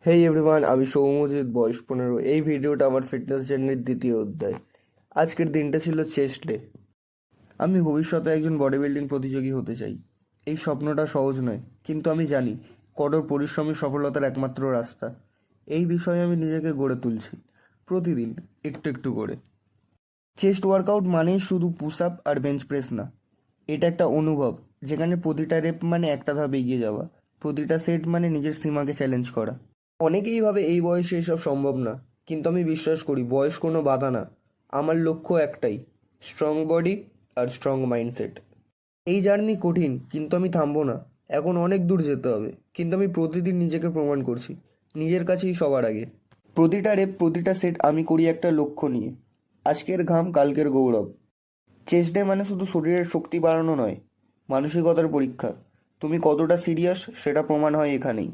হেই everyone, আমি সৌম্যজিৎ, বয়স 15। এই ভিডিওটা আমার ফিটনেস জার্নির দ্বিতীয় অধ্যায়। আজকের দিনটা ছিল চেস্ট ডে। আমি ভবিষ্যতে একজন বডি বিল্ডিং প্রতিযোগী হতে চাই। এই স্বপ্নটা সহজ নয়, কিন্তু আমি জানি কঠোর পরিশ্রমই সফলতার একমাত্র রাস্তা। এই বিষয়ে আমি নিজেকে গড়ে তুলছি, প্রতিদিন একটু একটু করে। চেস্ট ওয়ার্কআউট মানেই শুধু পুশ আপ আর বেঞ্চ প্রেস না, এটা একটা অনুভব যেখানে প্রতিটা রেপ মানে একটা ধাপ এগিয়ে যাওয়া, প্রতিটা সেট মানে নিজের সীমাকে চ্যালেঞ্জ করা। অনেকেই ভাবে এই বয়সে এসব সম্ভব না, কিন্তু আমি বিশ্বাস করি বয়স কোনো বাধা না। আমার লক্ষ্য একটাই, স্ট্রং বডি আর স্ট্রং মাইন্ডসেট। এই জার্নি কঠিন, কিন্তু আমি থামবো না। এখন অনেক দূর যেতে হবে, কিন্তু আমি প্রতিদিন নিজেকে প্রমাণ করছি, নিজের কাছেই সবার আগে। প্রতিটা রেপ, প্রতিটা সেট আমি করি একটা লক্ষ্য নিয়ে। আজকের ঘাম, কালকের গৌরব। চেস্ট ডে মানে শুধু শরীরের শক্তি বাড়ানো নয়, মানসিকতার পরীক্ষা। তুমি কতটা সিরিয়াস সেটা প্রমাণ হয় এখানেই।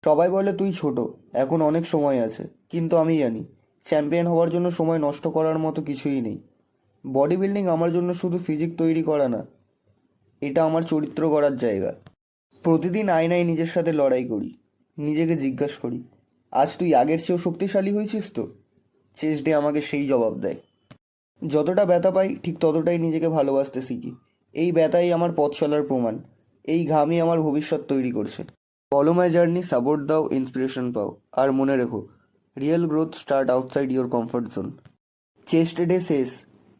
সবাই বলে তুই ছোট, এখন অনেক সময় আছে, কিন্তু আমি জানি চ্যাম্পিয়ন হওয়ার জন্য সময় নষ্ট করার মতো কিছুই নেই। বডি বিল্ডিং আমার জন্য শুধু ফিজিক তৈরি করা না, এটা আমার চরিত্র গড়ার জায়গা। প্রতিদিন আয়নায় নিজের সাথে লড়াই করি, নিজেকে জিজ্ঞাসা করি, আজ তুই আগের চেয়েও শক্তিশালী হয়েছিস তো? চেস্ট ডে আমাকে সেই জবাব দেয়। যতটা ব্যথা পাই ঠিক ততটাই নিজেকে ভালোবাসতে শিখি। এই ব্যথাই আমার পথ চলার প্রমাণ, এই ঘামই আমার ভবিষ্যৎ তৈরি করছে। ফলো মাই জার্নি, সাপোর্ট দাও, ইন্সপিরেশন পাও। আর মনে রেখো, real growth start outside your comfort zone. Chest day শেষ,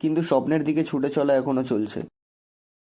কিন্তু স্বপ্নের দিকে ছুটে চলা এখনও চলছে।